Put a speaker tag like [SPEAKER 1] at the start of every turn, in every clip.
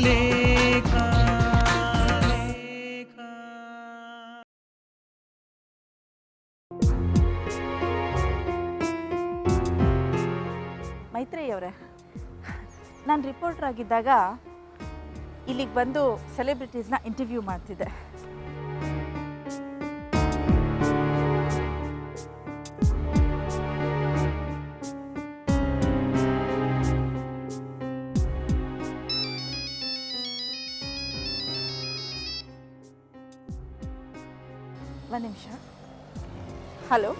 [SPEAKER 1] ಲೇಖ.
[SPEAKER 2] ಮೈತ್ರೇಯಿ ಅವರೇ, ನಾನು ರಿಪೋರ್ಟರ್ ಆಗಿದ್ದಾಗ ಇಲ್ಲಿಗೆ ಬಂದು ಸೆಲೆಬ್ರಿಟೀಸ್ನ ಇಂಟರ್ವ್ಯೂ ಮಾಡ್ತಿದ್ದೆ. ಒಂದು ನಿಮಿಷ. Hello,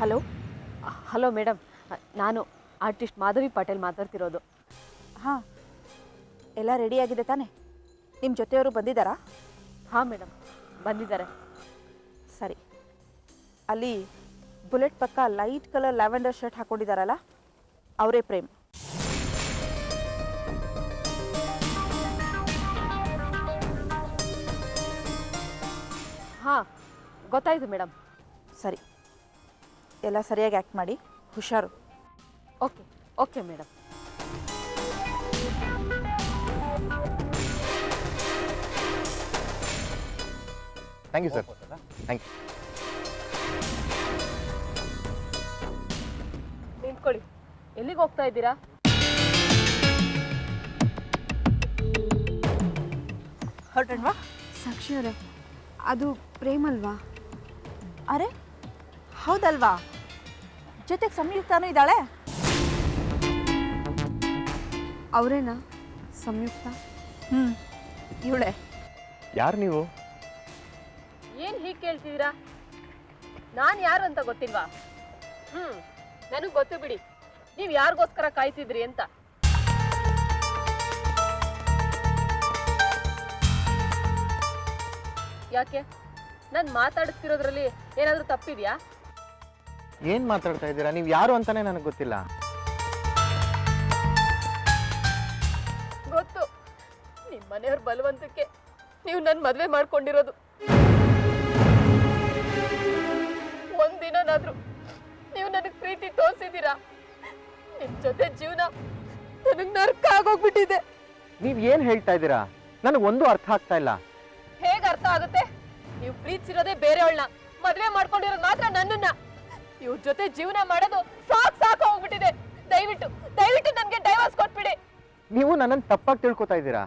[SPEAKER 2] hello.
[SPEAKER 3] ಹಲೋ ಮೇಡಮ್, ನಾನು ಆರ್ಟಿಸ್ಟ್ ಮಾಧವಿ ಪಾಟೀಲ್ ಮಾತಾಡ್ತಿರೋದು.
[SPEAKER 2] ಹಾಂ, ಎಲ್ಲ ರೆಡಿಯಾಗಿದೆ ತಾನೇ? ನಿಮ್ಮ ಜೊತೆಯವರು ಬಂದಿದ್ದಾರಾ?
[SPEAKER 3] ಹಾಂ ಮೇಡಮ್, ಬಂದಿದ್ದಾರೆ.
[SPEAKER 2] ಸರಿ, ಅಲ್ಲಿ ಬುಲೆಟ್ ಪಕ್ಕ ಲೈಟ್ ಕಲರ್ ಲ್ಯಾವೆಂಡರ್ ಶರ್ಟ್ ಹಾಕ್ಕೊಂಡಿದ್ದಾರಲ್ಲ, ಅವರೇ ಪ್ರೇಮ್.
[SPEAKER 3] ಹಾಂ, ಗೊತ್ತಾಯಿತು ಮೇಡಮ್.
[SPEAKER 2] ಸರಿ, ಎಲ್ಲ ಸರಿಯಾಗಿ ಆ್ಯಕ್ಟ್ ಮಾಡಿ, ಹುಷಾರು.
[SPEAKER 3] Okay okay madam.
[SPEAKER 4] Thank you sir. Thank you.
[SPEAKER 3] ನಿಂತ್ಕೊಳ್ಳಿ. ಎಲ್ಲಿಗೆ ಹೋಗ್ತಾ ಇದ್ದೀರಾ?
[SPEAKER 2] ಹೊರಟಣ್ವಾ?
[SPEAKER 5] ಸಾಕ್ಷಿ ಅವರೇ, ಅದು ಪ್ರೇಮ್ ಅಲ್ವಾ?
[SPEAKER 2] ಅರೆ ಹೌದಲ್ವಾ, ಜೊತೆಗೆ ಸಂಯುಕ್ತಾನೂ ಇದ್ದಾಳೆ.
[SPEAKER 5] ಅವರೇನಾ ಸಂಯುಕ್ತ?
[SPEAKER 2] ಇವಳೆ.
[SPEAKER 4] ಯಾರು ನೀವು?
[SPEAKER 3] ಏನು ಹೀಗೆ ಕೇಳ್ತಿದ್ದೀರಾ? ನಾನು ಯಾರು ಅಂತ ಗೊತ್ತಿಲ್ವಾ? ನನಗೆ ಗೊತ್ತು ಬಿಡಿ, ನೀವು ಯಾರಿಗೋಸ್ಕರ ಕಾಯ್ತಿದ್ರಿ ಅಂತ. ಯಾಕೆ ನಾನು ಮಾತಾಡ್ತಿರೋದ್ರಲ್ಲಿ ಏನಾದರೂ ತಪ್ಪಿದೆಯಾ?
[SPEAKER 4] ಏನು ಮಾತಾಡ್ತಾ ಇದ್ದೀರಾ? ನೀವು ಯಾರು ಅಂತಾನೆ ನನಗೆ ಗೊತ್ತಿಲ್ಲ.
[SPEAKER 3] ಗೊತ್ತು, ನಿಮ್ಮ ಮನೆಯವ್ರ ಬಲವಂತಕ್ಕೆ ನೀವು ನನ್ನ ಮದುವೆ ಮಾಡ್ಕೊಂಡಿರೋದು. ಒಂದಿನಾದ್ರೂ ನೀವು ನನಗೆ ಪ್ರೀತಿ ತೋರಿಸಿದ್ದೀರಾ? ನಿಮ್ಮ ಜೊತೆ ಜೀವನ ನನಗೆ ನರ್ಕ ಆಗೋಗ್ಬಿಟ್ಟಿದೆ.
[SPEAKER 4] ನೀವು ಏನು ಹೇಳ್ತಾ ಇದ್ದೀರಾ? ನನಗೆ ಒಂದು ಅರ್ಥ ಆಗ್ತಾ ಇಲ್ಲ.
[SPEAKER 3] ಹೇಗೆ ಅರ್ಥ ಆಗುತ್ತೆ? ನೀವು ಪ್ರೀತಿಸಿರೋದೇ ಬೇರೆಯವಳನ್ನ, ಮದುವೆ ಮಾಡ್ಕೊಂಡಿರೋದು ಮಾತ್ರ ನನ್ನನ್ನ. ಇವ್ರ ಜೊತೆ ಜೀವನ ಮಾಡೋದು ಸಾಕು ಹೋಗ್ಬಿಟ್ಟಿದೆ. ದಯವಿಟ್ಟು ದಯವಿಟ್ಟು ನನಗೆ ಡೈವರ್ಸ್ ಕೊಟ್ಬಿಡಿ.
[SPEAKER 4] ನೀವು ನನ್ನನ್ನು ತಪ್ಪಾಗಿ ತಿಳ್ಕೊತಾ ಇದ್ದೀರಾ.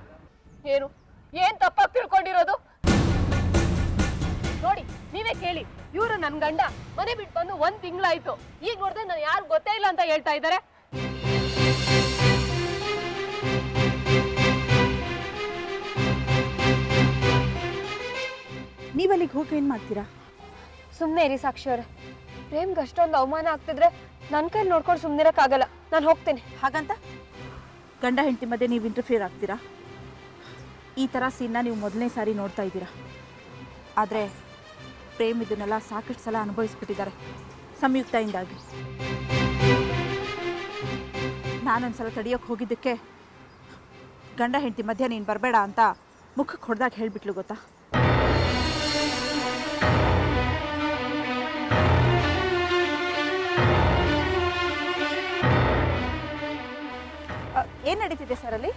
[SPEAKER 3] ಏನ್ ತಪ್ಪಾಗಿ ತಿಳ್ಕೊಂಡಿರೋದು? ನೋಡಿ, ನೀವೇ ಕೇಳಿ. ಇವರು ನನ್ನ ಗಂಡ ಮನೆ ಬಿಟ್ಟು ಬಂದು 1 ತಿಂಗಳಾಯ್ತು. ಈಗ ನೋಡಿದ್ರೆ ನಾನು ಯಾರು ಗೊತ್ತೇ ಇಲ್ಲ ಅಂತ ಹೇಳ್ತಾ ಇದ್ದಾರೆ.
[SPEAKER 2] ನೀವಲ್ಲಿಗೆ ಹೋಗಿ ಏನು ಮಾಡ್ತೀರಾ?
[SPEAKER 5] ಸುಮ್ಮನೆ ಇರಿ ಸಾಕ್ಷಿ ಅವರೇ. ಪ್ರೇಮ್ಗೆ ಅಷ್ಟೊಂದು ಅವಮಾನ ಆಗ್ತಿದ್ರೆ ನನ್ನ ಕೈಲಿ ನೋಡ್ಕೊಂಡು ಸುಮ್ಮನಿರಕ್ಕಾಗಲ್ಲ. ನಾನು ಹೋಗ್ತೇನೆ.
[SPEAKER 2] ಹಾಗಂತ ಗಂಡ ಹೆಂಡತಿ ಮಧ್ಯೆ ನೀವು ಇಂಟರ್ಫಿಯರ್ ಆಗ್ತೀರಾ? ಈ ಥರ ಸೀನ್ನ ನೀವು ಮೊದಲನೇ ಸಾರಿ ನೋಡ್ತಾ ಇದ್ದೀರಾ. ಆದರೆ ಪ್ರೇಮ್ ಇದನ್ನೆಲ್ಲ ಸಾಕಷ್ಟು ಸಲ ಅನುಭವಿಸ್ಬಿಟ್ಟಿದ್ದಾರೆ ಸಂಯುಕ್ತದಿಂದಾಗಿ. ನಾನೊಂದ್ಸಲ ತಡಿಯೋಕ್ಕೆ ಹೋಗಿದ್ದಕ್ಕೆ ಗಂಡ ಹೆಂಡತಿ ಮಧ್ಯೆ ನೀನು ಬರಬೇಡ ಅಂತ ಮುಖಕ್ಕೆ ಹೊಡೆದಾಗ ಹೇಳಿಬಿಟ್ಲು ಗೊತ್ತಾ? ಏನು ನಡೀತಿದೆ ಸರ್ ಅಲ್ಲಿ?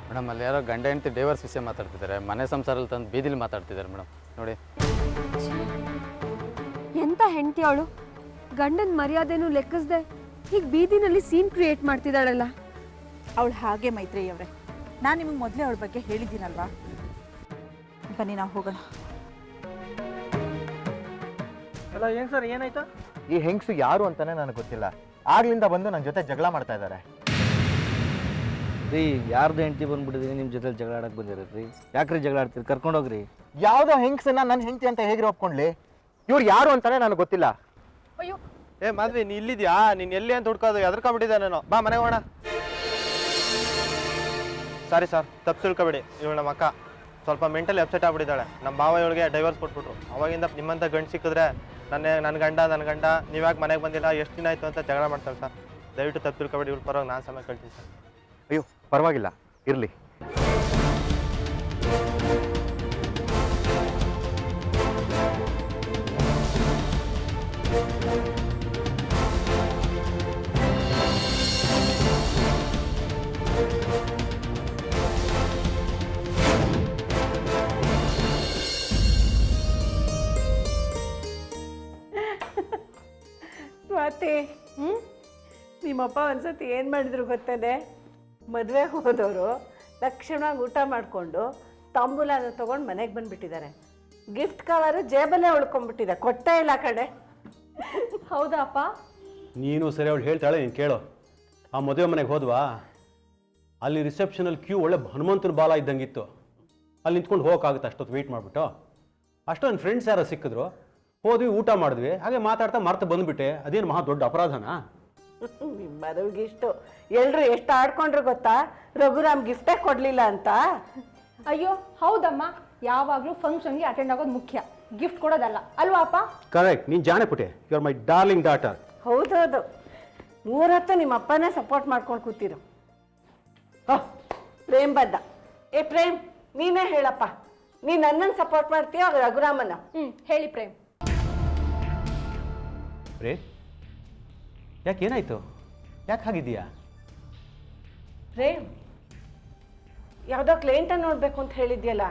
[SPEAKER 6] ಮೇಡಮ್, ಅಲ್ಲಿ ಯಾರೋ ಗಂಡ ಹೆಂಡತಿ ಡೈವರ್ಸ್ ವಿಷಯ ಮಾತಾಡ್ತಿದ್ದಾರೆ. ಮನೆ ಸಂಸಾರಲ್ಲಿ ತಂದು ಬೀದಿಲಿ ಮಾತಾಡ್ತಿದ್ದಾರೆ ಮೇಡಮ್. ನೋಡಿ,
[SPEAKER 5] ಎಂಥ ಹೆಂಡತಿ ಅವಳು! ಗಂಡನ ಮರ್ಯಾದೆನೂ ಲೆಕ್ಕಿಸ್ದೆ ಈಗ ಬೀದಿನಲ್ಲಿ ಸೀನ್ ಕ್ರಿಯೇಟ್ ಮಾಡ್ತಿದ್ದಾಳಲ್ಲ.
[SPEAKER 2] ಅವಳು ಹಾಗೆ ಮೈತ್ರೇಯಿ ಅವರೇ, ನಾನು ನಿಮಗೆ ಮೊದಲೇ ಅವಳ ಬಗ್ಗೆ ಹೇಳಿದ್ದೀನಲ್ವಾ. ಬನ್ನಿ ನಾವು ಹೋಗೋಣ.
[SPEAKER 7] ಅಲ್ಲ ಏನು ಸರ್, ಏನಾಯ್ತಾ?
[SPEAKER 4] ಈ ಹೆಂಗಸು ಯಾರು ಅಂತಾನೆ ನನಗೆ ಗೊತ್ತಿಲ್ಲ. ಆಗ್ಲಿಂದ ಬಂದು ನನ್ನ ಜೊತೆ ಜಗಳ ಮಾಡ್ತಾ ಇದ್ದಾರೆ.
[SPEAKER 7] ರೀ, ಯಾರ್ದು ಹೆಂಡತಿ ಬಂದ್ಬಿಟ್ಟಿದೀನಿ, ನಿಮ್ಮ ಜೊತೆ ಜಗಳ ಆಡಕ್ಕೆ ಬಂದಿರತ್ರಿ. ಯಾಕ್ರಿ ಜಗಳ ಆಡ್ತೀರಿ? ಕರ್ಕೊಂಡೋಗ್ರಿ.
[SPEAKER 4] ಯಾವುದೋ ಹೆಂಗಸನ್ನ ನನ್ನ ಹೆಂಡತಿ ಅಂತ ಹೇಗ್ರಿ ಒಪ್ಕೊಂಡ್ಲಿ? ಇವ್ರು ಯಾರು ಅಂತಾನೆ ನನಗೆ ಗೊತ್ತಿಲ್ಲ.
[SPEAKER 3] ಅಯ್ಯೋ,
[SPEAKER 8] ಏ ಮಾಧವಿ, ನೀ ಇಲ್ಲಿದ್ಯಾ? ನೀನು ಎಲ್ಲಿ ಅಂತ ಹುಡ್ಕೋದು ಎದ್ರಕೊಂಡ್ಬಿಟ್ಟಿದ್ದೆ ನಾನು. ಬಾ ಮನೆಗೆ ಹೋಗೋಣ. ಸಾರಿ ಸರ್, ತಪ್ಪು ತಿಳ್ಕೊಬೇಡಿ. ಇವಳು ನಮ್ಮ ಅಕ್ಕ ಸ್ವಲ್ಪ ಮೆಂಟಲಿ ಅಪ್ಸೆಟ್ ಆಗ್ಬಿಟ್ಟಿದ್ದಾಳೆ. ನಮ್ಮ ಭಾವ ಇವಳಿಗೆ ಡೈವರ್ಸ್ ಕೊಟ್ಬಿಟ್ರು. ಅವಾಗಿಂದ ನಿಮ್ಮಂಥ ಗಂಡು ಸಿಕ್ಕಿದ್ರೆ ನನ್ನ ಗಂಡ ನೀವ್ಯಾಕೆ ಮನೆಗೆ ಬಂದಿಲ್ಲ, ಎಷ್ಟು ದಿನ ಆಯಿತು ಅಂತ ಜಗಳ ಮಾಡ್ತಾರೆ ಸರ್. ದಯವಿಟ್ಟು ತಪ್ಪು ತಿಳ್ಕೊಬೇಡಿ, ಇವ್ರ ಪರವಾಗಿ ನಾನು ಸಮಯ ಕಳ್ತೀನಿ ಸರ್.
[SPEAKER 4] ಅಯ್ಯೋ ಪರವಾಗಿಲ್ಲ, ಇರಲಿ.
[SPEAKER 1] ಸ್ವಾತಿ, ನಿಮ್ಮಪ್ಪ ಒಂದ್ಸತಿ ಏನು ಮಾಡಿದ್ರು ಗೊತ್ತದೆ? ಮದುವೆ ಹೋದವರು ತಕ್ಷಣವಾಗಿ ಊಟ ಮಾಡಿಕೊಂಡು ತಾಂಬೂಲನ ತೊಗೊಂಡು ಮನೆಗೆ ಬಂದುಬಿಟ್ಟಿದ್ದಾರೆ. ಗಿಫ್ಟ್ ಕವರು ಜೇಬಲ್ಲೇ ಉಳ್ಕೊಂಡ್ಬಿಟ್ಟಿದೆ, ಕೊಟ್ಟೇ ಇಲ್ಲ ಕಡೆ.
[SPEAKER 5] ಹೌದಾ ಅಪ್ಪ?
[SPEAKER 9] ನೀನು ಸರಿ ಅವಳು ಹೇಳ್ತಾಳೆ, ನೀನು ಕೇಳು. ಆ ಮದುವೆ ಮನೆಗೆ ಹೋದ್ವಾ, ಅಲ್ಲಿ ರಿಸೆಪ್ಷನಲ್ಲಿ ಕ್ಯೂ ಒಳ್ಳೆ ಹನುಮಂತನ ಬಾಲ ಇದ್ದಂಗಿತ್ತು. ಅಲ್ಲಿ ನಿಂತ್ಕೊಂಡು ಹೋಗೋಕ್ಕಾಗುತ್ತೆ ಅಷ್ಟೊತ್ತು ವೆಯ್ಟ್ ಮಾಡಿಬಿಟ್ಟು. ಅಷ್ಟೊಂದು ಫ್ರೆಂಡ್ಸ್ ಯಾರೋ ಸಿಕ್ಕಿದ್ರು, ಹೋದ್ವಿ, ಊಟ ಮಾಡಿದ್ವಿ, ಹಾಗೆ ಮಾತಾಡ್ತಾ ಮರ್ತು ಬಂದುಬಿಟ್ಟೆ. ಅದೇನು ಮಹಾ ದೊಡ್ಡ ಅಪರಾಧನಾ?
[SPEAKER 1] ನಿಮ್ಮ ಮದುವೆಗೆ ಇಷ್ಟು ಎಲ್ಲರೂ ಎಷ್ಟು ಆಡ್ಕೊಂಡ್ರು ಗೊತ್ತಾ, ರಘುರಾಮ್ ಗಿಫ್ಟೇ ಕೊಡಲಿಲ್ಲ ಅಂತ.
[SPEAKER 5] ಅಯ್ಯೋ ಹೌದಮ್ಮ, ಯಾವಾಗಲೂ ಫಂಕ್ಷನ್ಗೆ ಅಟೆಂಡ್ ಆಗೋದು ಮುಖ್ಯ, ಗಿಫ್ಟ್ ಕೊಡೋದಲ್ಲ ಅಲ್ವಾ ಅಪ್ಪ?
[SPEAKER 9] ಕರೆಕ್ಟ್, ನೀನು ಜಾಣೆ ಪುಟೆ. You are my darling daughter.
[SPEAKER 1] ಹೌದೌದು, ಮೂರತ್ತು ನಿಮ್ಮ ಅಪ್ಪನೇ ಸಪೋರ್ಟ್ ಮಾಡ್ಕೊಂಡು ಕೂತಿರು. ಓಹ್ ಪ್ರೇಮ್ ಬದ್ದ. ಏ ಪ್ರೇಮ್, ನೀನೇ ಹೇಳಪ್ಪ, ನೀನು ನನ್ನನ್ನು ಸಪೋರ್ಟ್ ಮಾಡ್ತೀಯ ರಘುರಾಮನ್ನ?
[SPEAKER 5] ಹೇಳಿ ಪ್ರೇಮ್.
[SPEAKER 9] ಪ್ರೇಮ್, ಯಾಕೆ ಏನಾಯ್ತು? ಯಾಕೆ ಹಾಗಿದೆಯಾ?
[SPEAKER 1] ಪ್ರೇಮ್, ಯಾವುದೋ ಕ್ಲೈಂಟನ್ನು ನೋಡಬೇಕು ಅಂತ ಹೇಳಿದ್ಯಲ್ಲ,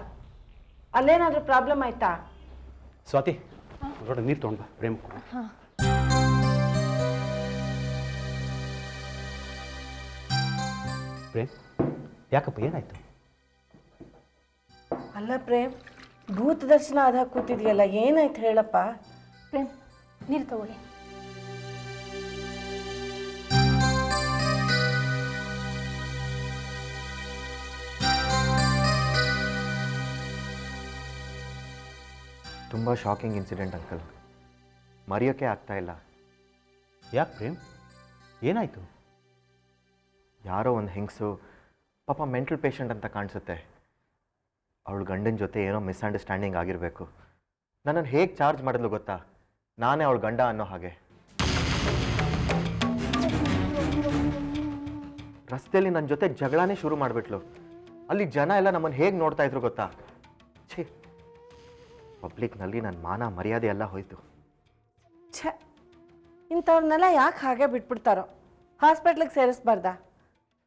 [SPEAKER 1] ಅಲ್ಲೇನಾದರೂ ಪ್ರಾಬ್ಲಮ್ ಆಯ್ತಾ?
[SPEAKER 9] ಸ್ವಾತಿ, ನೋಡ ನೀರು ತೊಗೊಂಡು ಬಾ ಪ್ರೇಮ್. ಪ್ರೇಮ್, ಯಾಕಪ್ಪ ಏನಾಯ್ತು?
[SPEAKER 1] ಅಲ್ಲ ಪ್ರೇಮ್, ಭೂತ ದರ್ಶನ ಆದ ಕೂತಿದ್ಯಲ್ಲ, ಏನಾಯ್ತು ಹೇಳಪ್ಪ?
[SPEAKER 5] ಪ್ರೇಮ್, ನೀರು ತಗೊಳ್ಳಿ.
[SPEAKER 4] ತುಂಬ ಶಾಕಿಂಗ್ ಇನ್ಸಿಡೆಂಟ್ ಅಂಕಲ್, ಮರೆಯೋಕ್ಕೆ ಆಗ್ತಾ ಇಲ್ಲ.
[SPEAKER 9] ಯಾಕೆ ಪ್ರೇಮ್, ಏನಾಯಿತು?
[SPEAKER 4] ಯಾರೋ ಒಂದು ಹೆಂಗಸು, ಪಾಪ ಮೆಂಟಲ್ ಪೇಷಂಟ್ ಅಂತ ಕಾಣಿಸುತ್ತೆ, ಅವಳು ಗಂಡನ ಜೊತೆ ಏನೋ ಮಿಸ್ಅಂಡರ್ಸ್ಟ್ಯಾಂಡಿಂಗ್ ಆಗಿರಬೇಕು. ನನ್ನನ್ನು ಹೇಗೆ ಚಾರ್ಜ್ ಮಾಡಿದ್ಲು ಗೊತ್ತಾ? ನಾನೇ ಅವಳ ಗಂಡ ಅನ್ನೋ ಹಾಗೆ. ರಸ್ತೆಯಲ್ಲಿ ನನ್ನ ಜೊತೆ ಜಗಳನೇ ಶುರು ಮಾಡಿಬಿಟ್ಲು. ಅಲ್ಲಿ ಜನ ಎಲ್ಲ ನಮ್ಮನ್ನು ಹೇಗೆ ನೋಡ್ತಾ ಇದ್ರು ಗೊತ್ತಾ? ಛೇ, ಪಬ್ಲಿಕ್ನಲ್ಲಿ ನನ್ನ ಮಾನ ಮರ್ಯಾದೆ ಎಲ್ಲ ಹೋಯಿತು.
[SPEAKER 1] ಛೇ, ಇಂಥವ್ರನ್ನೆಲ್ಲ ಯಾಕೆ ಹಾಗೆ ಬಿಟ್ಬಿಡ್ತಾರೋ? ಹಾಸ್ಪಿಟ್ಲಿಗೆ ಸೇರಿಸ್ಬಾರ್ದಾ?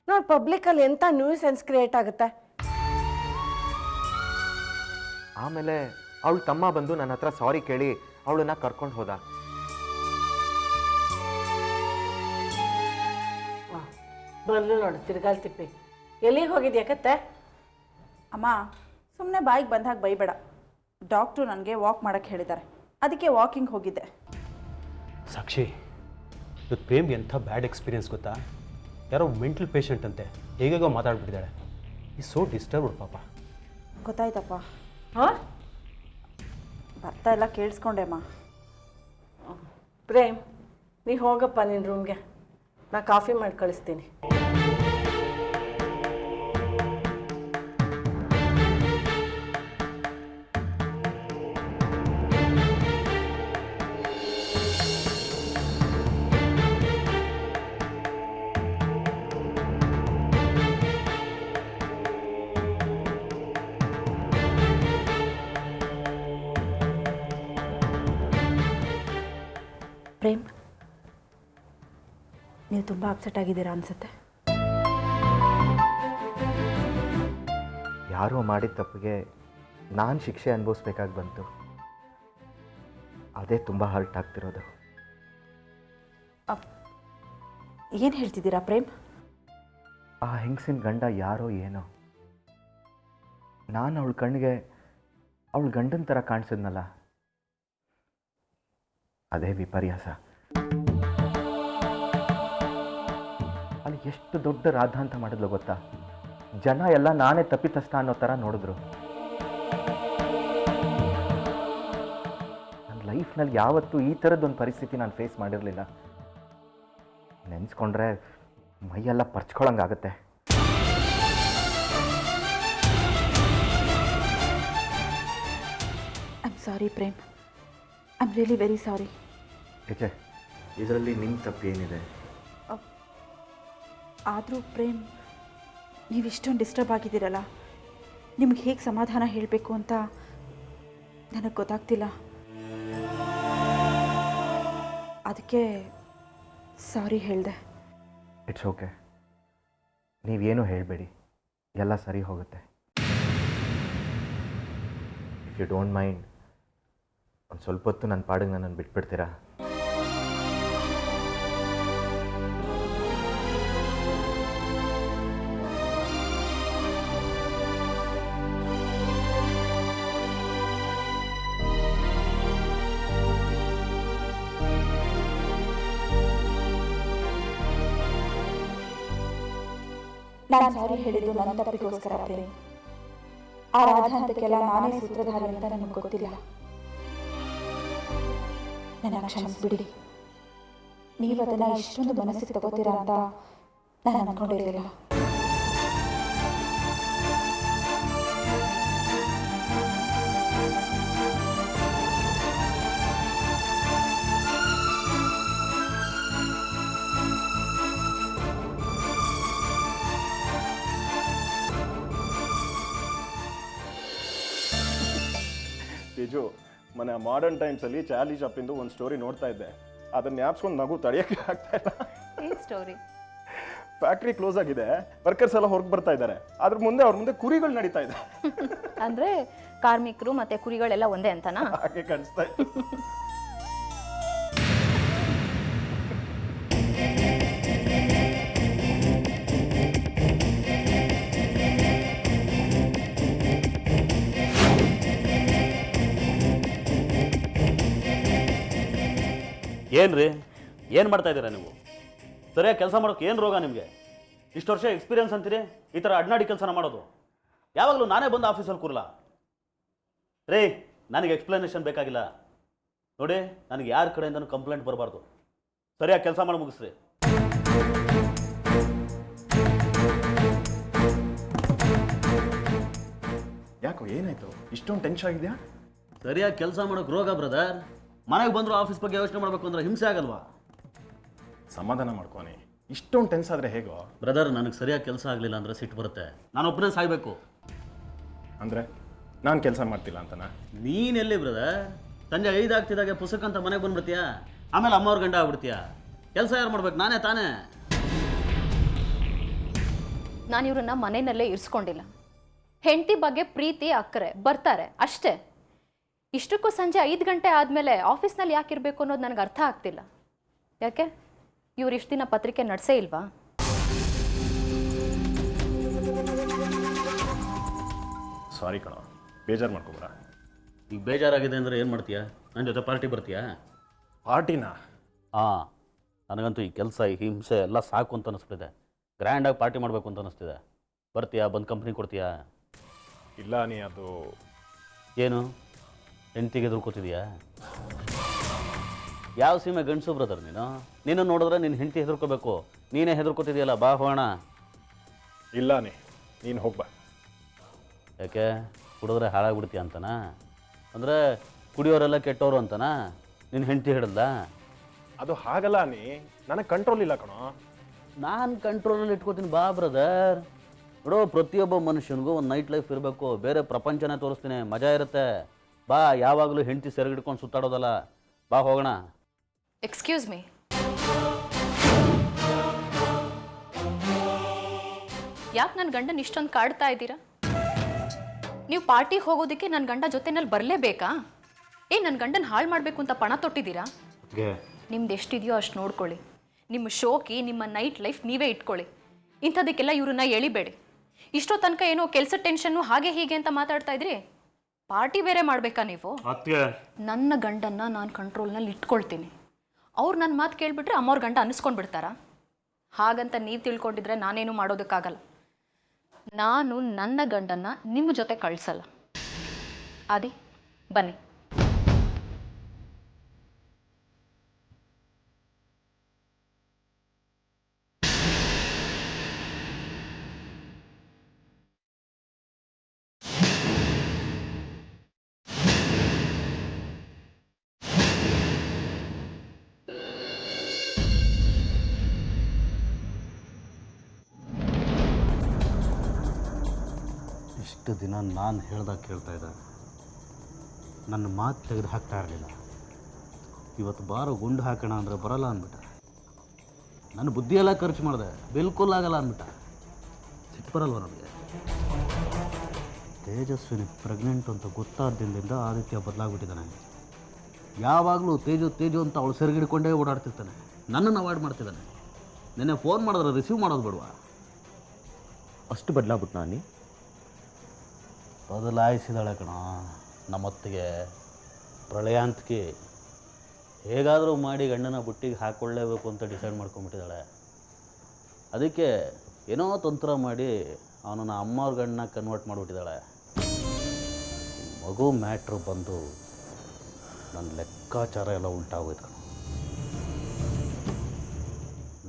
[SPEAKER 1] ನೋಡಿ, ಪಬ್ಲಿಕಲ್ಲಿ ಎಂಥ ನ್ಯೂಸೆನ್ಸ್ ಕ್ರಿಯೇಟ್ ಆಗುತ್ತೆ.
[SPEAKER 4] ಆಮೇಲೆ ಅವಳ ತಮ್ಮ ಬಂದು ನನ್ನ ಹತ್ರ ಸಾರಿ ಕೇಳಿ ಅವಳನ್ನ ಕರ್ಕೊಂಡು ಹೋದ.
[SPEAKER 1] ಬಂದು ನೋಡು ತಿರ್ಗಾಲ್ ತಿಪ್ಪಿ. ಎಲ್ಲಿಗೆ ಹೋಗಿದ್ಯಾ ಕತ್ತೆ?
[SPEAKER 2] ಅಮ್ಮ, ಸುಮ್ಮನೆ ಬಾಯಿಗೆ ಬಂದಾಗ ಬೈಬೇಡ. ಡಾಕ್ಟ್ರು ನನಗೆ ವಾಕ್ ಮಾಡೋಕ್ಕೆ ಹೇಳಿದ್ದಾರೆ, ಅದಕ್ಕೆ ವಾಕಿಂಗ್ ಹೋಗಿದ್ದೆ.
[SPEAKER 9] ಸಾಕ್ಷಿ, ಇವತ್ತು ಪ್ರೇಮ್ಗೆ ಎಂಥ ಬ್ಯಾಡ್ ಎಕ್ಸ್ಪೀರಿಯನ್ಸ್ ಗೊತ್ತಾ? ಯಾರೋ ಮೆಂಟಲ್ ಪೇಷಂಟ್ ಅಂತೆ, ಹೇಗೋ ಮಾತಾಡ್ಬಿಟ್ಟಿದ್ದಾಳೆ. ಈ ಸೋ ಡಿಸ್ಟರ್ಬ್ಡ್ ಪಾಪ.
[SPEAKER 2] ಗೊತ್ತಾಯ್ತಪ್ಪ,
[SPEAKER 1] ಹಾಂ,
[SPEAKER 2] ಬರ್ತಾ ಎಲ್ಲ ಕೇಳಿಸ್ಕೊಂಡೆ ಅಮ್ಮ.
[SPEAKER 1] ಪ್ರೇಮ್, ನೀ ಹೋಗಪ್ಪ ನಿನ್ನ ರೂಮ್ಗೆ, ನಾ ಕಾಫಿ ಮಾಡಿ ಕಳಿಸ್ತೀನಿ.
[SPEAKER 2] ಪ್ರೇಮ್, ನೀವು ತುಂಬ ಅಪ್ಸೆಟ್ ಆಗಿದ್ದೀರಾ ಅನಿಸುತ್ತೆ.
[SPEAKER 4] ಯಾರೋ ಮಾಡಿದ ತಪ್ಪಿಗೆ ನಾನು ಶಿಕ್ಷೆ ಅನುಭವಿಸ್ಬೇಕಾಗಿ ಬಂತು. ಅದೇ ತುಂಬ ಹರ್ಟ್ ಆಗ್ತಿರೋದು.
[SPEAKER 2] ಏನು ಹೇಳ್ತಿದ್ದೀರಾ ಪ್ರೇಮ್?
[SPEAKER 4] ಆ ಹೆಂಗಸಿನ ಗಂಡ ಯಾರೋ ಏನೋ, ನಾನು ಅವಳ ಕಣ್ಣಿಗೆ ಅವಳ ಗಂಡನ ಥರ ಕಾಣಿಸಿದ್ನಲ್ಲ, ಅದೇ ವಿಪರ್ಯಾಸ. ಅಲ್ಲಿ ಎಷ್ಟು ದೊಡ್ಡ ರಾದ್ಧಾಂತ ಮಾಡಿದ್ಲು ಗೊತ್ತಾ? ಜನ ಎಲ್ಲ ನಾನೇ ತಪ್ಪಿತಸ್ಥ ಅನ್ನೋ ಥರ ನೋಡಿದ್ರು. ನನ್ನ ಲೈಫ್ನಲ್ಲಿ ಯಾವತ್ತೂ ಈ ಥರದ್ದೊಂದು ಪರಿಸ್ಥಿತಿ ನಾನು ಫೇಸ್ ಮಾಡಿರಲಿಲ್ಲ. ನೆನೆಸ್ಕೊಂಡ್ರೆ ಮೈಯೆಲ್ಲ ಪರ್ಚ್ಕೊಳಂಗಾಗತ್ತೆ.
[SPEAKER 2] I am sorry Prem. I am really very sorry.
[SPEAKER 4] ಏಕೆ ಇದರಲ್ಲಿ ನಿಮ್ಮ ತಪ್ಪು ಏನಿದೆ?
[SPEAKER 2] ಆದರೂ ಪ್ರೇಮ್, ನೀವು ಇಷ್ಟೊಂದು ಡಿಸ್ಟರ್ಬ್ ಆಗಿದ್ದೀರಲ್ಲ, ನಿಮ್ಗೆ ಹೇಗೆ ಸಮಾಧಾನ ಹೇಳಬೇಕು ಅಂತ ನನಗೆ ಗೊತ್ತಾಗ್ತಿಲ್ಲ. ಅದಕ್ಕೆ ಸಾರಿ ಹೇಳಿದೆ.
[SPEAKER 4] ಇಟ್ಸ್ ಓಕೆ, ನೀವೇನು ಹೇಳಬೇಡಿ, ಎಲ್ಲ ಸರಿ ಹೋಗುತ್ತೆ. ಇಫ್ ಯು ಡೋಂಟ್ ಮೈಂಡ್, ಒಂದು ಸ್ವಲ್ಪ ಹೊತ್ತು ನನ್ನ ಪಾಡಿಗೆ ನನ್ನನ್ನು ಬಿಟ್ಬಿಡ್ತೀರಾ?
[SPEAKER 2] ನಾನು ಸಾರಿ ಹೇಳಿದ್ದು ನನ್ನ ತಪ್ಪಿಗೋಸ್ಕರ ಪ್ರೇಮ್. ಆ ರಾಧಾಂತಕ್ಕೆಲ್ಲ ನಾನೇ ಸೂತ್ರಧಾರಿ ಅಂತ ನನಗೆ ಗೊತ್ತಿಲ್ಲ. ನನ್ನ ಕ್ಷಮಿಸ್ಬಿಡಿ. ನೀವು ಅದನ್ನು ಇಷ್ಟೊಂದು ಮನಸ್ಸಿಗೆ ತಗೋತೀರಾ ಅಂತ ನಾನು ಅಂದ್ಕೊಂಡಿರಲಿಲ್ಲ.
[SPEAKER 10] ತೇಜು, ಮನೆ ಮಾಡರ್ನ್ ಟೈಮ್ಸಲ್ಲಿ ಚಾರ್ಲಿ ಶಾಪಿಂದು ಒಂದು ಸ್ಟೋರಿ ನೋಡ್ತಾ ಇದ್ದೆ. ಅದನ್ನ ಜ್ಞಾಪಿಸ್ಕೊಂಡು ನಗು ತಡೆಯೋಕ್ಕೆ ಆಗ್ತಾ ಇಲ್ಲ.
[SPEAKER 3] ಏನ್ ಸ್ಟೋರಿ?
[SPEAKER 10] ಫ್ಯಾಕ್ಟ್ರಿ ಕ್ಲೋಸ್ ಆಗಿದೆ, ವರ್ಕರ್ಸ್ ಎಲ್ಲ ಹೊರಗೆ ಬರ್ತಾ ಇದ್ದಾರೆ. ಅದ್ರ ಮುಂದೆ ಅವ್ರ ಮುಂದೆ ಕುರಿಗಳು ನಡೀತಾ ಇದೆ.
[SPEAKER 3] ಅಂದ್ರೆ ಕಾರ್ಮಿಕರು ಮತ್ತೆ ಕುರಿಗಳೆಲ್ಲ ಒಂದೇ ಅಂತನಾ?
[SPEAKER 10] ಹಾಗೆ ಕಾಣಿಸ್ತಾ ಇತ್ತು.
[SPEAKER 11] ಏನು ರೀ, ಏನು ಮಾಡ್ತಾ ಇದ್ದೀರಾ ನೀವು? ಸರಿಯಾಗಿ ಕೆಲಸ ಮಾಡೋಕ್ಕೆ ಏನು ರೋಗ ನಿಮಗೆ? ಇಷ್ಟು ವರ್ಷ ಎಕ್ಸ್ಪೀರಿಯನ್ಸ್ ಅಂತೀರಿ, ಈ ಥರ ಅಡ್ನಾಡಿ ಕೆಲಸನ ಮಾಡೋದು? ಯಾವಾಗಲೂ ನಾನೇ ಬಂದು ಆಫೀಸಲ್ಲಿ ಕೂರಲ್ಲ ರೀ. ನನಗೆ ಎಕ್ಸ್ಪ್ಲನೇಷನ್ ಬೇಕಾಗಿಲ್ಲ. ನೋಡಿ, ನನಗೆ ಯಾರ ಕಡೆಯಿಂದನೂ ಕಂಪ್ಲೇಂಟ್ ಬರಬಾರ್ದು. ಸರಿಯಾಗಿ ಕೆಲಸ ಮಾಡಿ ಮುಗಿಸ್ರಿ.
[SPEAKER 10] ಯಾಕೋ ಏನಾಯ್ತು? ಇಷ್ಟೊಂದು ಟೆನ್ಷನ್ ಆಗಿದೆಯಾ?
[SPEAKER 11] ಸರಿಯಾಗಿ ಕೆಲಸ ಮಾಡೋಕ್ಕೆ ರೋಗ ಬ್ರದರ್. ಮನೆಗೆ ಬಂದರೂ ಆಫೀಸ್ ಬಗ್ಗೆ ಯೋಚನೆ ಮಾಡಬೇಕು ಅಂದ್ರೆ ಹಿಂಸೆ ಆಗಲ್ವಾ?
[SPEAKER 10] ಸಮಾಧಾನ ಮಾಡ್ಕೊನಿ. ಇಷ್ಟೊಂದು ಟೆನ್ಸ್ ಆದರೆ ಹೇಗೋ?
[SPEAKER 11] ಬ್ರದರ್, ನನಗೆ ಸರಿಯಾಗಿ ಕೆಲಸ ಆಗಲಿಲ್ಲ ಅಂದರೆ ಸಿಟ್ಟು ಬರುತ್ತೆ. ನಾನು ಒಬ್ಬನೇ ಸಾಯ್ಬೇಕು.
[SPEAKER 10] ಅಂದರೆ ನಾನು ಕೆಲಸ ಮಾಡ್ತಿಲ್ಲ ಅಂತನಾ?
[SPEAKER 11] ನೀನೆಲ್ಲಿ ಬ್ರದರ್? ಸಂಜೆ 5 ಆಗ್ತಿದ್ದಾಗೆ ಪುಸ್ತಕ ಅಂತ ಮನೆಗೆ ಬಂದ್ಬಿಡ್ತೀಯಾ, ಆಮೇಲೆ ಅಮ್ಮವ್ರ ಗಂಡ ಆಗ್ಬಿಡ್ತೀಯಾ. ಕೆಲಸ ಯಾರು ಮಾಡ್ಬೇಕು? ನಾನೇ ತಾನೇ.
[SPEAKER 3] ನಾನು ಇವ್ರನ್ನ ಮನೆಯಲ್ಲೇ ಇರಿಸ್ಕೊಂಡಿಲ್ಲ. ಹೆಂಡತಿ ಬಗ್ಗೆ ಪ್ರೀತಿ ಅಕ್ಕರೆ ಬರ್ತಾರೆ ಅಷ್ಟೇ. ಇಷ್ಟಕ್ಕೂ ಸಂಜೆ 5 ಗಂಟೆ ಆದಮೇಲೆ ಆಫೀಸ್ನಲ್ಲಿ ಯಾಕಿರಬೇಕು ಅನ್ನೋದು ನನಗೆ ಅರ್ಥ ಆಗ್ತಿಲ್ಲ. ಯಾಕೆ ಇವ್ರು ಇಷ್ಟು ದಿನ ಪತ್ರಿಕೆ ನಡೆಸೇ ಇಲ್ವಾ?
[SPEAKER 10] ಸಾರಿ ಕಣೋ, ಬೇಜಾರು ಮಾಡ್ಕೊಬೇಡ.
[SPEAKER 11] ಈಗ ಬೇಜಾರಾಗಿದೆ ಅಂದರೆ ಏನು ಮಾಡ್ತೀಯಾ? ನನ್ನ ಜೊತೆ ಪಾರ್ಟಿ ಬರ್ತೀಯಾ?
[SPEAKER 10] ಪಾರ್ಟಿನಾ?
[SPEAKER 11] ಹಾಂ, ನನಗಂತೂ ಈ ಕೆಲಸ, ಈ ಹಿಂಸೆ ಎಲ್ಲ ಸಾಕು ಅಂತ ಅನ್ನಿಸ್ಬಿಟ್ಟಿದೆ. ಗ್ರ್ಯಾಂಡಾಗಿ ಪಾರ್ಟಿ ಮಾಡಬೇಕು ಅಂತ ಅನ್ನಿಸ್ತಿದೆ. ಬರ್ತೀಯಾ? ಬಂದು ಕಂಪ್ನಿ ಕೊಡ್ತೀಯಾ?
[SPEAKER 10] ಇಲ್ಲ, ನೀ ಅದು
[SPEAKER 11] ಏನು ಹೆಂಡ್ತಿಗೆ ಹೆದರ್ಕೋತಿದೀಯಾ? ಯಾವ ಸೀಮೆ ಗಂಡಸು ಬ್ರದರ್ ನೀನು? ನೀನು ನೋಡಿದ್ರೆ ನಿನ್ನ ಹೆಂಡತಿ ಹೆದರ್ಕೋಬೇಕು, ನೀನೇ ಹೆದರ್ಕೋತಿದೆಯಲ್ಲ. ಬಾ ಹೋಗೋಣ.
[SPEAKER 10] ಇಲ್ಲ, ನೀನು ಹೋಗ್ಬಾ.
[SPEAKER 11] ಯಾಕೆ? ಕುಡಿದ್ರೆ ಹಾಳಾಗ್ಬಿಡ್ತೀಯ ಅಂತನಾ? ಅಂದರೆ ಕುಡಿಯೋರೆಲ್ಲ ಕೆಟ್ಟವರು ಅಂತನಾ ನಿನ್ನ ಹೆಂಡತಿ ಹಿಡಿದ್ಲ?
[SPEAKER 10] ಅದು ಹಾಗಲ್ಲ, ನನಗೆ ಕಂಟ್ರೋಲ್ ಇಲ್ಲ ಕಣೋ.
[SPEAKER 11] ನಾನು ಕಂಟ್ರೋಲಲ್ಲಿ ಇಟ್ಕೋತೀನಿ. ಬಾ ಬ್ರದರ್. ನೋಡೋ, ಪ್ರತಿಯೊಬ್ಬ ಮನುಷ್ಯನಿಗೂ ಒಂದು ನೈಟ್ ಲೈಫ್ ಇರಬೇಕು. ಬೇರೆ ಪ್ರಪಂಚನೇ ತೋರಿಸ್ತೀನಿ, ಮಜಾ ಇರುತ್ತೆ. ಬಾ, ಯಾವಾಗಲೂ ಹೆಂಡತಿ ಸೆರಗಿಡ್ಕೊಂಡು ಸುತ್ತಾಡೋದಲ್ಲ. ಬಾ ಹೋಗೋಣ.
[SPEAKER 3] ಎಕ್ಸ್ಕ್ಯೂಸ್ ಮೀ, ಯಾಕೆ ನನ್ನ ಗಂಡನ ಇಷ್ಟೊಂದು ಕಾಡ್ತಾ ಇದ್ದೀರಾ? ನೀವು ಪಾರ್ಟಿಗೆ ಹೋಗೋದಕ್ಕೆ ನನ್ನ ಗಂಡ ಜೊತೆನಲ್ಲಿ ಬರಲೇಬೇಕಾ? ನನ್ನ ಗಂಡನ ಹಾಳು ಮಾಡಬೇಕು ಅಂತ ಪಣ ತೊಟ್ಟಿದ್ದೀರಾ? ನಿಮ್ದು ಎಷ್ಟಿದೆಯೋ ಅಷ್ಟು ನೋಡ್ಕೊಳ್ಳಿ. ನಿಮ್ಮ ಶೋಕಿ, ನಿಮ್ಮ ನೈಟ್ ಲೈಫ್ ನೀವೇ ಇಟ್ಕೊಳ್ಳಿ. ಇಂಥದಕ್ಕೆಲ್ಲ ಇವ್ರನ್ನ ಎಳಿಬೇಡಿ. ಇಷ್ಟೋ ತನಕ ಏನೋ ಕೆಲಸ ಟೆನ್ಷನ್ನು ಹಾಗೆ ಹೀಗೆ ಅಂತ ಮಾತಾಡ್ತಾ ಇದ್ರಿ. ಪಾರ್ಟಿ ಬೇರೆ ಮಾಡಬೇಕಾ ನೀವು? ನನ್ನ ಗಂಡನ್ನ ನಾನು ಕಂಟ್ರೋಲ್ನಲ್ಲಿ ಇಟ್ಕೊಳ್ತೀನಿ. ಅವ್ರು ನನ್ನ ಮಾತು ಕೇಳಿಬಿಟ್ರೆ ಅಮ್ಮವ್ರ ಗಂಡ ಅನ್ನಿಸ್ಕೊಂಡು ಬಿಡ್ತಾರಾ? ಹಾಗಂತ ನೀವು ತಿಳ್ಕೊಂಡಿದ್ರೆ ನಾನೇನು ಮಾಡೋದಕ್ಕಾಗಲ್ಲ. ನಾನು ನನ್ನ ಗಂಡನ್ನ ನಿಮ್ಮ ಜೊತೆ ಕಳಿಸಲ್ಲ. ಆದಿ, ಬನ್ನಿ.
[SPEAKER 11] ಇಷ್ಟು ದಿನ ನಾನು ಹೇಳ್ದಾಗ ಕೇಳ್ತಾ ಇದ್ದ, ನನ್ನ ಮಾತು ತೆಗೆದು ಹಾಕ್ತಾ ಇರಲಿಲ್ಲ. ಇವತ್ತು ಬಾರೋ ಗುಂಡು ಹಾಕೋಣ ಅಂದರೆ ಬರಲ್ಲ ಅಂದ್ಬಿಟ್ಟ. ನನ್ನ ಬುದ್ಧಿಯೆಲ್ಲ ಖರ್ಚು ಮಾಡಿದೆ, ಬಿಲ್ಕುಲ್ ಆಗಲ್ಲ ಅಂದ್ಬಿಟ್ಟ. ಸಿಟ್ಟು ಬರಲ್ವ ನನಗೆ? ತೇಜಸ್ವಿನಿ ಪ್ರೆಗ್ನೆಂಟ್ ಅಂತ ಗೊತ್ತಾದ್ದಿಂದ ಆದಿತ್ಯ ಬದಲಾಗ್ಬಿಟ್ಟಿದ್ದಾನೆ. ಯಾವಾಗಲೂ ತೇಜು ತೇಜು ಅಂತ ಅವಳು ಸೆರಗಿಡ್ಕೊಂಡೇ ಓಡಾಡ್ತಿರ್ತಾನೆ. ನನ್ನನ್ನು ಅವಾಯ್ಡ್ ಮಾಡ್ತಿದ್ದಾನೆ. ನೆನ್ನೆ ಫೋನ್ ಮಾಡಿದ್ರೆ ರಿಸೀವ್ ಮಾಡೋದು ಬಿಡುವ.
[SPEAKER 4] ಅಷ್ಟು ಬದಲಾಗ್ಬಿಟ್ಟು ನಾನಿ?
[SPEAKER 11] ಬದಲಾಯಿಸಿದಾಳೆ ಕಣ ನಮ್ಮತ್ತಿಗೆ. ಪ್ರಳಯಾಂತಕ್ಕೆ ಹೇಗಾದರೂ ಮಾಡಿ ಗಂಡನ ಬುಟ್ಟಿಗೆ ಹಾಕ್ಕೊಳ್ಳೇಬೇಕು ಅಂತ ಡಿಸೈಡ್ ಮಾಡ್ಕೊಂಬಿಟ್ಟಿದ್ದಾಳೆ. ಅದಕ್ಕೆ ಏನೋ ತಂತ್ರ ಮಾಡಿ ಅವನನ್ನು ಅಮ್ಮವ್ರ ಗಂಡನ ಕನ್ವರ್ಟ್ ಮಾಡಿಬಿಟ್ಟಿದ್ದಾಳೆ. ಮಗು ಮ್ಯಾಟ್ರು ಬಂದು ನನ್ನ ಲೆಕ್ಕಾಚಾರ ಎಲ್ಲ ಉಲ್ಟಾಗೋಯ್ತು ಕಣ.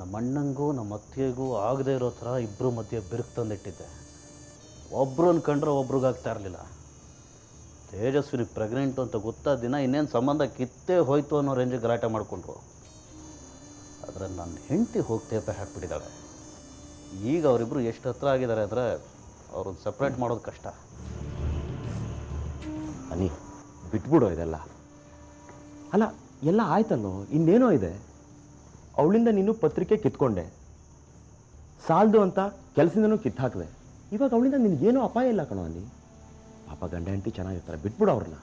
[SPEAKER 11] ನಮ್ಮ ಅಣ್ಣಂಗೂ ನಮ್ಮ ಅತ್ತಿಗೆಗೂ ಆಗದೇ ಇರೋ ಥರ ಇಬ್ಬರು ಮಧ್ಯೆ ಬಿರುಕು ತಂದಿಟ್ಟಿದ್ದೆ. ಒಬ್ರನ್ನ ಕಂಡ್ರೆ ಒಬ್ರಿಗಾಗ್ತಾ ಇರಲಿಲ್ಲ. ತೇಜಸ್ವಿನಿ ಪ್ರೆಗ್ನೆಂಟು ಅಂತ ಗೊತ್ತಾದ ದಿನ ಇನ್ನೇನು ಸಂಬಂಧ ಕಿತ್ತೇ ಹೋಯ್ತು ಅನ್ನೋ ರೇಂಜಿಗೆ ಗಲಾಟೆ ಮಾಡಿಕೊಂಡ್ರು. ಆದರೆ ನನ್ನ ಹೆಂಡತಿ ಹೋಗಿ ತೇಪೆ ಹಾಕ್ಬಿಟ್ಟಿದ್ದಾಳೆ. ಈಗ ಅವರಿಬ್ಬರು ಎಷ್ಟು ಹತ್ರ ಆಗಿದ್ದಾರೆ ಅಂದರೆ ಅವ್ರನ್ನ ಸಪ್ರೇಟ್ ಮಾಡೋದು ಕಷ್ಟ.
[SPEAKER 4] ಅನಿ ಬಿಟ್ಬಿಡೋ ಇದೆಲ್ಲ. ಅಲ್ಲ, ಎಲ್ಲ ಆಯ್ತಲ್ಲೋ, ಇನ್ನೇನೋ ಇದೆ. ಅವಳಿಂದ ನೀನು ಪತ್ರಿಕೆ ಕಿತ್ಕೊಂಡೆ, ಸಾಲದು ಅಂತ ಕೆಲಸದಿಂದನೂ ಕಿತ್ತಾಕಿದೆ. ಇವಾಗ ಅವಳಿಂದ ನಿನಗೇನೂ ಅಪಾಯ ಇಲ್ಲ ಕಣೋ ಅಲ್ಲಿ. ಪಾಪ ಗಂಡ ಹೆಂಡತಿ ಚೆನ್ನಾಗಿರ್ತಾರೆ, ಬಿಟ್ಬಿಡು ಅವ್ರನ್ನ.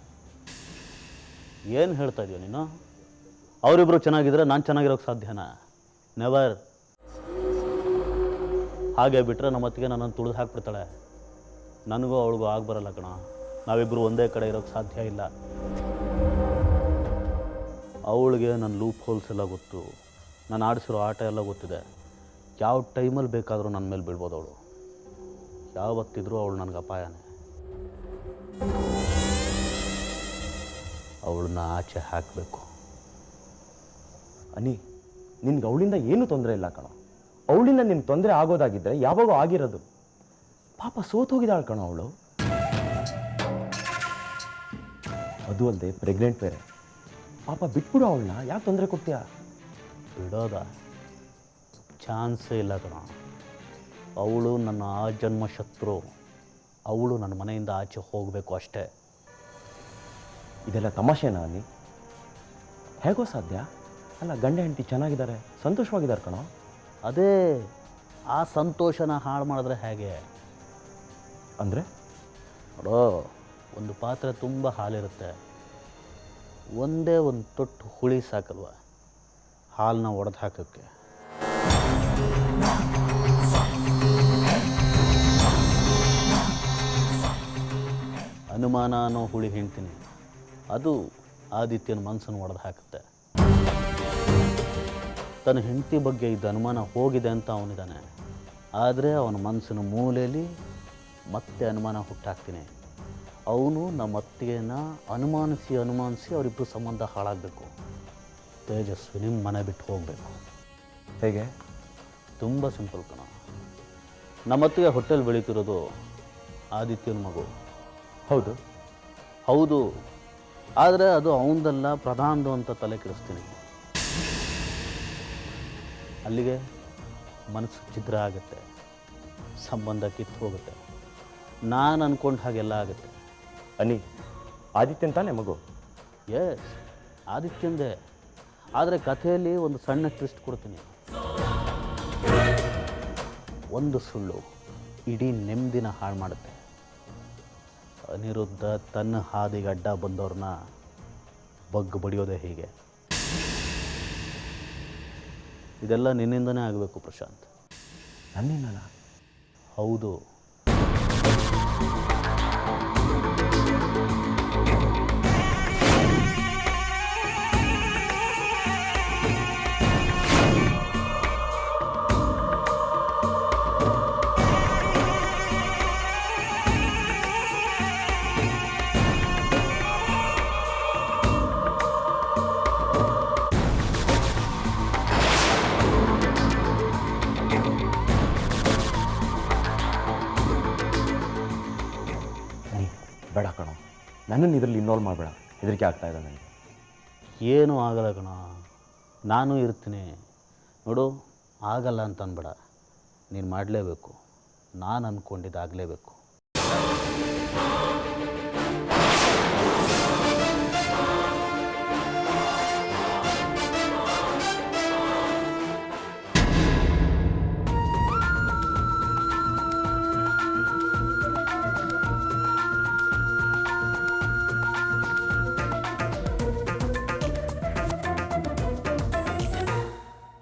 [SPEAKER 11] ಏನು ಹೇಳ್ತಾ ಇದೀಯ ನೀನು? ಅವರಿಬ್ಬರು ಚೆನ್ನಾಗಿದ್ರೆ ನಾನು ಚೆನ್ನಾಗಿರೋಕ್ಕೆ ಸಾಧ್ಯನಾ? ನೆವರ್. ಹಾಗೆ ಬಿಟ್ಟರೆ ನಮ್ಮ ಅತ್ತಿಗೆ ನನ್ನನ್ನು ತುಳಿದು ಹಾಕ್ಬಿಡ್ತಾಳೆ. ನನಗೂ ಅವಳಿಗೂ ಆಗಿ ಬರಲ್ಲ ಕಣ. ನಾವಿಬ್ಬರು ಒಂದೇ ಕಡೆ ಇರೋಕ್ಕೆ ಸಾಧ್ಯ ಇಲ್ಲ. ಅವಳಿಗೆ ನನ್ನ ಲೂಪ್ ಹೋಲ್ಸ್ ಎಲ್ಲ ಗೊತ್ತು, ನಾನು ಆಡಿಸಿರೋ ಆಟ ಎಲ್ಲ ಗೊತ್ತಿದೆ. ಯಾವ ಟೈಮಲ್ಲಿ ಬೇಕಾದರೂ ನನ್ನ ಮೇಲೆ ಬೀಳ್ಬೋದು ಅವಳು. ಯಾವತ್ತಿದ್ರೂ ಅವಳು ನನಗೆ ಅಪಾಯನೇ. ಅವಳನ್ನ ಆಚೆ ಹಾಕಬೇಕು.
[SPEAKER 4] ಅನಿ, ನಿನ್ಗೆ ಅವಳಿಂದ ಏನೂ ತೊಂದರೆ ಇಲ್ಲ ಕಣೋ. ಅವಳಿಂದ ನಿನ್ಗೆ ತೊಂದರೆ ಆಗೋದಾಗಿದ್ದರೆ ಯಾವಾಗೋ ಆಗಿರೋದು. ಪಾಪ ಸೋತೋಗಿದ್ದಾಳೆ ಕಣೋ ಅವಳು. ಅದು ಅಲ್ಲದೆ ಪ್ರೆಗ್ನೆಂಟ್ ಬೇರೆ. ಪಾಪ ಬಿಟ್ಬಿಡು ಅವಳನ್ನ, ಯಾಕೆ ತೊಂದರೆ ಕೊಡ್ತೀಯಾ?
[SPEAKER 11] ಬಿಡೋದ ಚಾನ್ಸೇ ಇಲ್ಲ ಕಣ. ಅವಳು ನನ್ನ ಆ ಜನ್ಮ ಶತ್ರು. ಅವಳು ನನ್ನ ಮನೆಯಿಂದ ಆಚೆ ಹೋಗಬೇಕು ಅಷ್ಟೇ.
[SPEAKER 4] ಇದೆಲ್ಲ ತಮಾಷೆನಾ ಅನಿ? ಹೇಗೋ ಸಾಧ್ಯ? ಅಲ್ಲ, ಗಂಡ ಹೆಂಡತಿ ಚೆನ್ನಾಗಿದ್ದಾರೆ, ಸಂತೋಷವಾಗಿದ್ದಾರೆ ಕಣೋ.
[SPEAKER 11] ಅದೇ ಆ ಸಂತೋಷನ ಹಾಳು ಮಾಡಿದ್ರೆ ಹೇಗೆ
[SPEAKER 4] ಅಂದರೆ?
[SPEAKER 11] ನೋಡೋ, ಒಂದು ಪಾತ್ರೆ ತುಂಬ ಹಾಲಿರುತ್ತೆ, ಒಂದೇ ಒಂದು ತೊಟ್ಟು ಹುಳಿ ಸಾಕಲ್ವ ಹಾಲನ್ನ ಒಡೆದು ಹಾಕೋಕ್ಕೆ. ಅನುಮಾನ ಅನ್ನೋ ಹುಳಿ ಹೇಳ್ತೀನಿ, ಅದು ಆದಿತ್ಯನ ಮನಸ್ಸನ್ನು ಒಡೆದು ಹಾಕುತ್ತೆ. ತನ್ನ ಹೆಂಡತಿ ಬಗ್ಗೆ ಇದ್ದ ಅನುಮಾನ ಹೋಗಿದೆ ಅಂತ ಅವನಿದ್ದಾನೆ. ಆದರೆ ಅವನ ಮನಸ್ಸಿನ ಮೂಲೆಯಲ್ಲಿ ಮತ್ತೆ ಅನುಮಾನ ಹುಟ್ಟಾಕ್ತೀನಿ. ಅವನು ನಮ್ಮ ಅತ್ತಿಗೆನ ಅನುಮಾನಿಸಿ ಅವರಿಬ್ಬರು ಸಂಬಂಧ ಹಾಳಾಗಬೇಕು. ತೇಜಸ್ವಿನಿ ಮನೆ ಬಿಟ್ಟು ಹೋಗಬೇಕು.
[SPEAKER 4] ಹೇಗೆ?
[SPEAKER 11] ತುಂಬ ಸಿಂಪಲ್ ಕಣ. ನಮ್ಮತ್ತಿಗೆ ಹೊಟ್ಟೆಲ್ ಬೆಳೀತಿರೋದು ಆದಿತ್ಯನ ಮಗು.
[SPEAKER 4] ಹೌದು
[SPEAKER 11] ಹೌದು, ಆದರೆ ಅದು ಅವನದಲ್ಲ, ಪ್ರಧಾನದು ಅಂತ ತಲೆ ಕೆಡಿಸ್ತೀನಿ. ಅಲ್ಲಿಗೆ ಮನಸ್ಸು ಛಿದ್ರ ಆಗುತ್ತೆ, ಸಂಬಂಧ ಕಿತ್ತು ಹೋಗುತ್ತೆ. ನಾನು ಅಂದ್ಕೊಂಡು ಹಾಗೆಲ್ಲ ಆಗುತ್ತೆ.
[SPEAKER 4] ಅನಿ, ಆದಿತ್ಯನ್ ತಾನೇ ಮಗು?
[SPEAKER 11] ಎಸ್, ಆದಿತ್ಯಂದೇ. ಆದರೆ ಕಥೆಯಲ್ಲಿ ಒಂದು ಸಣ್ಣ ಟ್ವಿಸ್ಟ್ ಕೊಡ್ತೀನಿ. ಒಂದು ಸುಳ್ಳು ಇಡೀ ನೆಮ್ಮದಿನ ಹಾಳು ಮಾಡುತ್ತೆ. ಅನಿರುದ್ಧ ತನ್ನ ಹಾದಿಗೆ ಅಡ್ಡ ಬಂದವ್ರನ್ನ ಬಗ್ಗು ಬಡಿಯೋದೇ ಹೀಗೆ. ಇದೆಲ್ಲ ನಿನ್ನಿಂದನೇ ಆಗಬೇಕು ಪ್ರಶಾಂತ್.
[SPEAKER 4] ನನ್ನಿಂದನಾ?
[SPEAKER 11] ಹೌದು.
[SPEAKER 4] ಬೇಡ ಕಣೋ, ನನ್ನನ್ನು ಇದರಲ್ಲಿ ಇನ್ವಾಲ್ವ್ ಮಾಡಬೇಡ. ಹೆದರಿಕೆ ಆಗ್ತಾ ಇದೆ ನನಗೆ.
[SPEAKER 11] ಏನೂ ಆಗಲ್ಲ ಕಣ, ನಾನು ಇರ್ತೀನಿ. ನೋಡು, ಆಗಲ್ಲ ಅಂತ ಅನ್ಬೇಡ. ನೀನು ಮಾಡಲೇಬೇಕು. ನಾನು ಅಂದ್ಕೊಂಡಿದ್ದಾಗಲೇಬೇಕು.